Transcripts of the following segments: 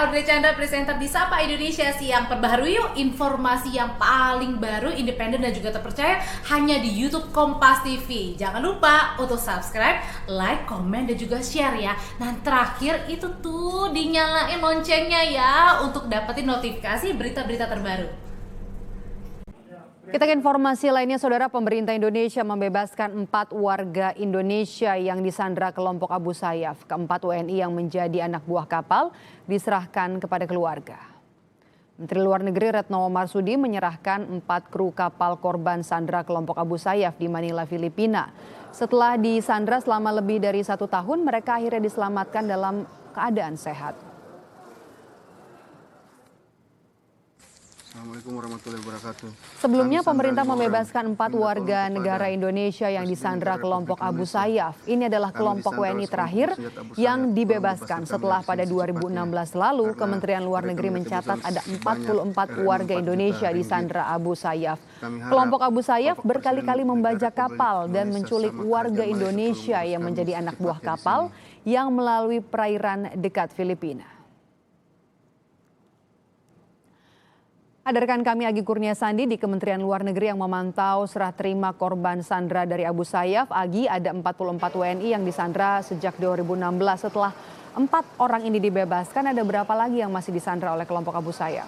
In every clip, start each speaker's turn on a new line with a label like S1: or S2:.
S1: Audrey Chandra, presenter di Sapa Indonesia Siang. Perbaharui yuk informasi yang paling baru, independen dan juga terpercaya hanya di YouTube Kompas TV. Jangan lupa untuk subscribe, like, komen, dan juga share ya. Nah terakhir itu tuh dinyalain loncengnya ya untuk dapetin notifikasi berita-berita terbaru.
S2: Kita ke informasi lainnya, Saudara. Pemerintah Indonesia membebaskan 4 warga Indonesia yang disandra kelompok Abu Sayyaf. Keempat WNI yang menjadi anak buah kapal diserahkan kepada keluarga. Menteri Luar Negeri Retno Marsudi menyerahkan 4 kru kapal korban sandra kelompok Abu Sayyaf di Manila, Filipina. Setelah disandra selama lebih dari 1 tahun, mereka akhirnya diselamatkan dalam keadaan sehat.
S3: Assalamualaikum warahmatullahi wabarakatuh.
S2: Sebelumnya pemerintah membebaskan 4 warga negara Indonesia yang disandra kelompok Abu Sayyaf. Ini adalah kelompok WNI terakhir yang dibebaskan setelah pada 2016 lalu Kementerian Luar Negeri mencatat ada 44 warga Indonesia disandra Abu Sayyaf. Kelompok Abu Sayyaf berkali-kali membajak kapal dan menculik warga Indonesia yang menjadi anak buah kapal yang melalui perairan dekat Filipina. Ada rekan kami Agi Kurniasandi di Kementerian Luar Negeri yang memantau serah terima korban sandra dari Abu Sayyaf. Agi, ada 44 WNI yang disandra sejak 2016. Setelah 4 orang ini dibebaskan, ada berapa lagi yang masih disandra oleh kelompok Abu Sayyaf?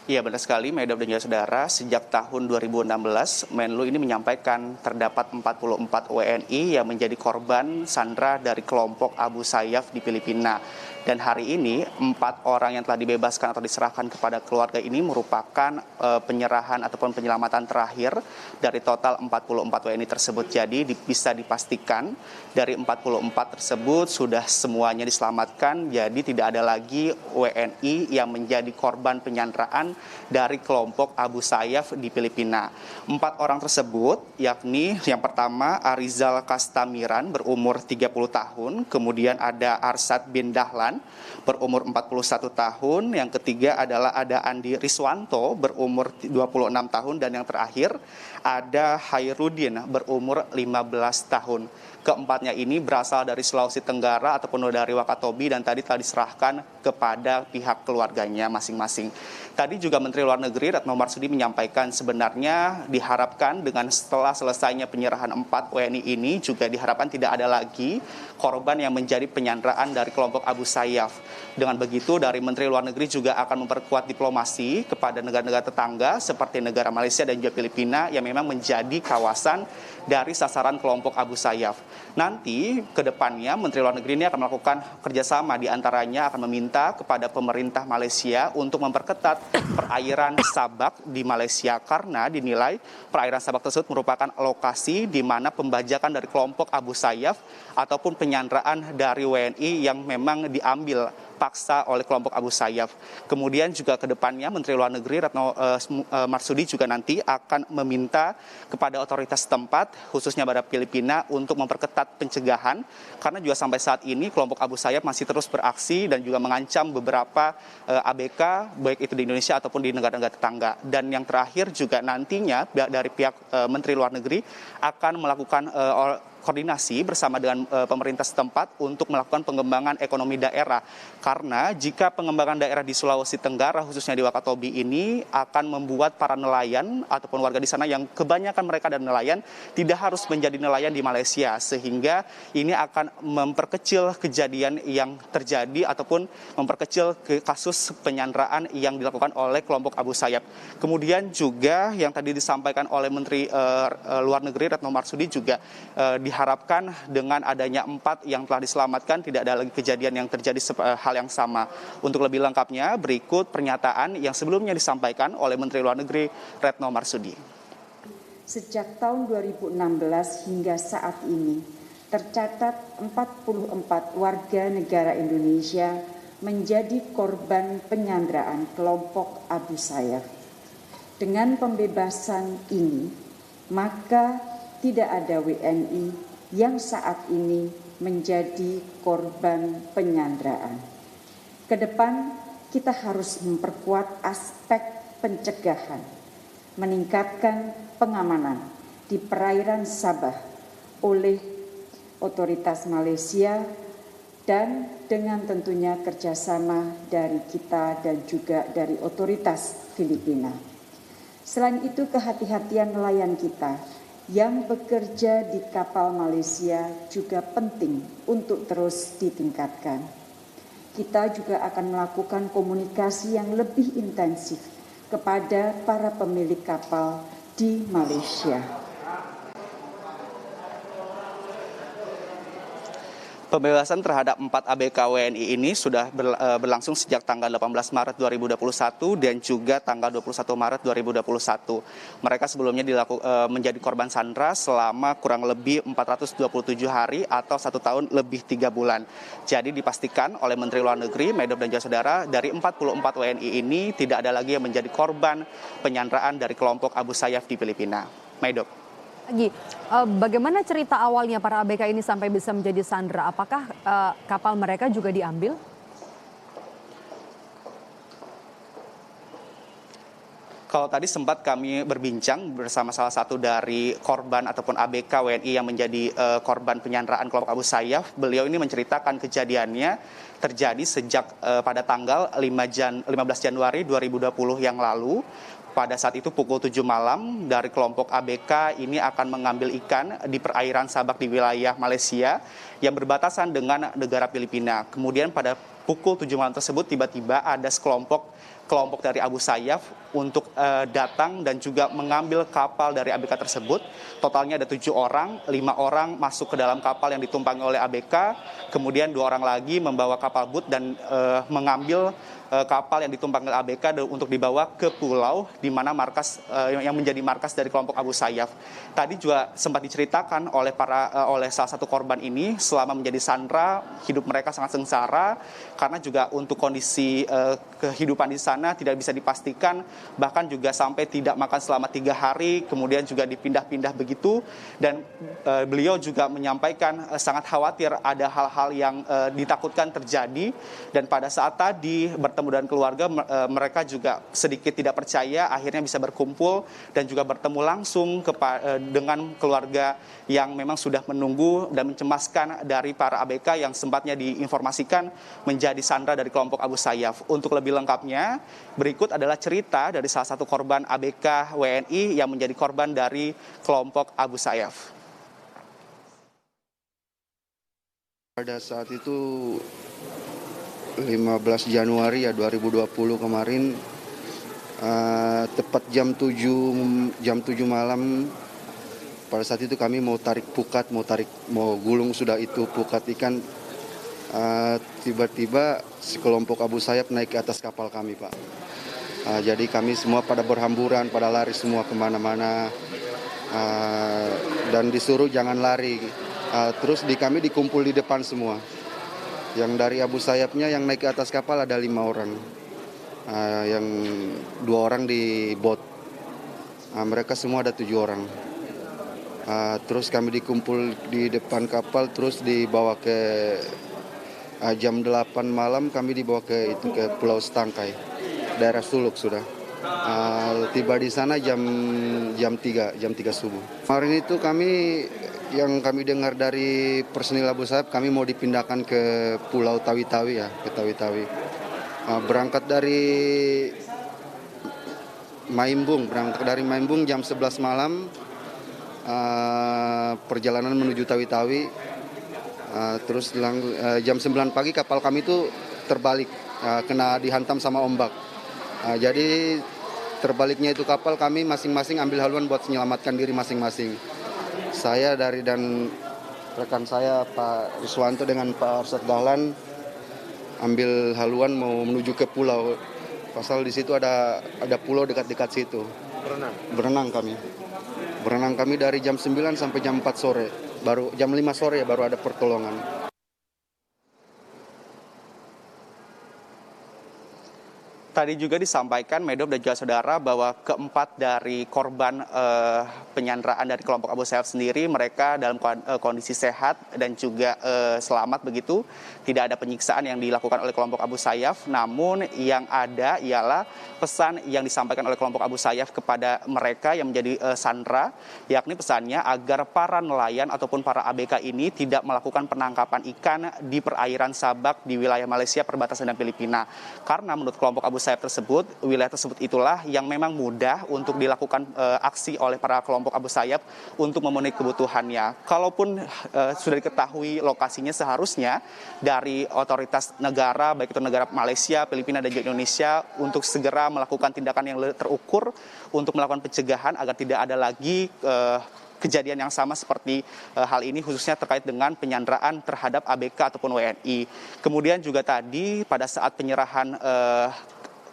S4: Iya benar sekali, Maida dan juga saudara. Sejak tahun 2016, Menlu ini menyampaikan terdapat 44 WNI yang menjadi korban sandra dari kelompok Abu Sayyaf di Filipina. Dan hari ini 4 orang yang telah dibebaskan atau diserahkan kepada keluarga ini merupakan penyerahan ataupun penyelamatan terakhir dari total 44 WNI tersebut. Jadi bisa dipastikan dari 44 tersebut sudah semuanya diselamatkan. Jadi tidak ada lagi WNI yang menjadi korban penyanderaan dari kelompok Abu Sayyaf di Filipina. 4 orang tersebut yakni yang pertama Arizal Kastamiran berumur 30 tahun, kemudian ada Arsad bin Dahlan berumur 41 tahun, yang ketiga adalah ada Andi Riswanto berumur 26 tahun, dan yang terakhir ada Hairudin berumur 15 tahun. Keempatnya ini berasal dari Sulawesi Tenggara ataupun dari Wakatobi dan tadi telah diserahkan kepada pihak keluarganya masing-masing. Tadi juga Menteri Luar Negeri Retno Marsudi menyampaikan sebenarnya diharapkan dengan setelah selesainya penyerahan 4 WNI ini juga diharapkan tidak ada lagi korban yang menjadi penyanderaan dari kelompok Abu Sayyaf. Dengan begitu dari Menteri Luar Negeri juga akan memperkuat diplomasi kepada negara-negara tetangga seperti negara Malaysia dan juga Filipina yang memang menjadi kawasan dari sasaran kelompok Abu Sayyaf. Nanti ke depannya Menteri Luar Negeri ini akan melakukan kerjasama, diantaranya akan meminta kepada pemerintah Malaysia untuk memperketat perairan Sabak di Malaysia karena dinilai perairan Sabak tersebut merupakan lokasi di mana pembajakan dari kelompok Abu Sayyaf ataupun penyanderaan dari WNI yang memang diambil paksa oleh kelompok Abu Sayyaf. Kemudian juga ke depannya Menteri Luar Negeri Retno Marsudi juga nanti akan meminta kepada otoritas setempat khususnya pada Filipina untuk memperketat pencegahan karena juga sampai saat ini kelompok Abu Sayyaf masih terus beraksi dan juga mengancam beberapa ABK baik itu di Indonesia ataupun di negara-negara tetangga. Dan yang terakhir juga nantinya dari pihak Menteri Luar Negeri akan melakukan koordinasi bersama dengan pemerintah setempat untuk melakukan pengembangan ekonomi daerah. Karena jika pengembangan daerah di Sulawesi Tenggara khususnya di Wakatobi ini akan membuat para nelayan ataupun warga di sana yang kebanyakan mereka dan nelayan tidak harus menjadi nelayan di Malaysia, sehingga ini akan memperkecil kejadian yang terjadi ataupun memperkecil kasus penyanderaan yang dilakukan oleh kelompok Abu Sayyaf. Kemudian juga yang tadi disampaikan oleh Menteri Luar Negeri Retno Marsudi juga diharapkan dengan adanya 4 yang telah diselamatkan tidak ada lagi kejadian yang terjadi hal yang sama. Untuk lebih lengkapnya berikut pernyataan yang sebelumnya disampaikan oleh Menteri Luar Negeri Retno Marsudi.
S5: Sejak tahun 2016 hingga saat ini tercatat 44 warga negara Indonesia menjadi korban penyanderaan kelompok Abu Sayyaf. Dengan pembebasan ini, maka tidak ada WNI yang saat ini menjadi korban penyanderaan. Kedepan kita harus memperkuat aspek pencegahan, meningkatkan pengamanan di perairan Sabah oleh otoritas Malaysia, dan dengan tentunya kerjasama dari kita dan juga dari otoritas Filipina. Selain itu, kehati-hatian nelayan kita yang bekerja di kapal Malaysia juga penting untuk terus ditingkatkan. Kita juga akan melakukan komunikasi yang lebih intensif kepada para pemilik kapal di Malaysia.
S4: Pembebasan terhadap 4 ABK WNI ini sudah berlangsung sejak tanggal 18 Maret 2021 dan juga tanggal 21 Maret 2021. Mereka sebelumnya menjadi korban sandera selama kurang lebih 427 hari atau 1 tahun lebih 3 bulan. Jadi dipastikan oleh Menteri Luar Negeri, Medop dan juga saudara, dari 44 WNI ini tidak ada lagi yang menjadi korban penyanderaan dari kelompok Abu Sayyaf di Filipina. Medop.
S2: Bagaimana cerita awalnya para ABK ini sampai bisa menjadi sandera? Apakah kapal mereka juga diambil?
S4: Kalau tadi sempat kami berbincang bersama salah satu dari korban ataupun ABK WNI yang menjadi korban penyanderaan kelompok Abu Sayyaf, beliau ini menceritakan kejadiannya terjadi sejak pada tanggal 15 Januari 2020 yang lalu. Pada saat itu pukul 7 malam dari kelompok ABK ini akan mengambil ikan di perairan Sabak di wilayah Malaysia yang berbatasan dengan negara Filipina. Kemudian pada pukul 7 malam tersebut tiba-tiba ada kelompok dari Abu Sayyaf untuk datang dan juga mengambil kapal dari ABK tersebut. Totalnya ada 7 orang, 5 orang masuk ke dalam kapal yang ditumpangi oleh ABK, kemudian 2 orang lagi membawa kapal boot dan mengambil kapal yang ditumpangi oleh ABK untuk dibawa ke pulau di mana markas yang menjadi markas dari kelompok Abu Sayyaf. Tadi juga sempat diceritakan oleh salah satu korban ini, selama menjadi sandera hidup mereka sangat sengsara karena juga untuk kondisi kehidupan di sana tidak bisa dipastikan, bahkan juga sampai tidak makan selama 3 hari, kemudian juga dipindah-pindah begitu. Dan beliau juga menyampaikan sangat khawatir ada hal-hal yang ditakutkan terjadi. Dan pada saat tadi bertemu dengan keluarga, mereka juga sedikit tidak percaya, akhirnya bisa berkumpul dan juga bertemu langsung dengan keluarga yang memang sudah menunggu dan mencemaskan dari para ABK yang sempatnya diinformasikan menjadi sandera dari kelompok Abu Sayyaf. Untuk lebih lengkapnya, berikut adalah cerita dari salah satu korban ABK WNI yang menjadi korban dari kelompok Abu Sayyaf.
S3: Pada saat itu 15 Januari 2020 kemarin, tepat jam 7 malam, pada saat itu kami mau tarik pukat, mau gulung sudah itu pukat ikan, tiba-tiba sekelompok Abu Sayyaf naik ke atas kapal kami, Pak. Jadi kami semua pada berhamburan, pada lari semua kemana-mana, dan disuruh jangan lari. Terus kami dikumpul di depan semua. Yang dari Abu Sayyafnya yang naik ke atas kapal ada 5 orang, yang 2 orang di bot. Mereka semua ada 7 orang. Terus kami dikumpul di depan kapal, terus dibawa ke jam 8 malam kami dibawa ke Pulau Setangkai, daerah Suluk sudah. Tiba di sana jam 3 subuh. Kemarin itu yang kami dengar dari personil Abu Sayyaf, kami mau dipindahkan ke Pulau Tawi-Tawi ke Tawi-Tawi. Berangkat dari Maimbung jam 11 malam, perjalanan menuju Tawi-Tawi. Terus jam 9 pagi kapal kami itu terbalik, kena dihantam sama ombak. Jadi terbaliknya itu kapal kami masing-masing ambil haluan buat menyelamatkan diri masing-masing. Saya dan rekan saya Pak Riswanto dengan Pak Arsyad Dahlan ambil haluan mau menuju ke pulau. Pasal di situ ada pulau dekat-dekat situ. Berenang kami dari jam 9 sampai jam 4 sore. Baru jam 5 sore baru ada pertolongan.
S4: Tadi juga disampaikan Medop dan juga saudara bahwa keempat dari korban penyanderaan dari kelompok Abu Sayyaf sendiri mereka dalam kondisi sehat dan juga selamat begitu. Tidak ada penyiksaan yang dilakukan oleh kelompok Abu Sayyaf, namun yang ada ialah pesan yang disampaikan oleh kelompok Abu Sayyaf kepada mereka yang menjadi sandera, yakni pesannya agar para nelayan ataupun para ABK ini tidak melakukan penangkapan ikan di perairan Sabak di wilayah Malaysia perbatasan dengan Filipina. Karena menurut kelompok Abu Sayyaf tersebut, wilayah tersebut itulah yang memang mudah untuk dilakukan aksi oleh para kelompok Abu Sayyaf untuk memenuhi kebutuhannya. Kalaupun sudah diketahui lokasinya, seharusnya dari otoritas negara, baik itu negara Malaysia, Filipina, dan juga Indonesia, untuk segera melakukan tindakan yang terukur untuk melakukan pencegahan agar tidak ada lagi kejadian yang sama seperti hal ini, khususnya terkait dengan penyanderaan terhadap ABK ataupun WNI. Kemudian juga tadi pada saat penyerahan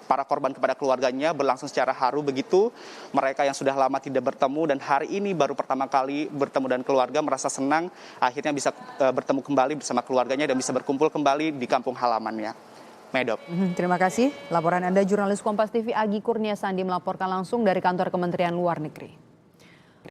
S4: para korban kepada keluarganya berlangsung secara haru begitu. Mereka yang sudah lama tidak bertemu dan hari ini baru pertama kali bertemu dan keluarga merasa senang akhirnya bisa bertemu kembali bersama keluarganya dan bisa berkumpul kembali di kampung halamannya. Medop.
S2: Terima kasih. Laporan Anda jurnalis Kompas TV Agi Kurnia Sandi melaporkan langsung dari kantor Kementerian Luar Negeri.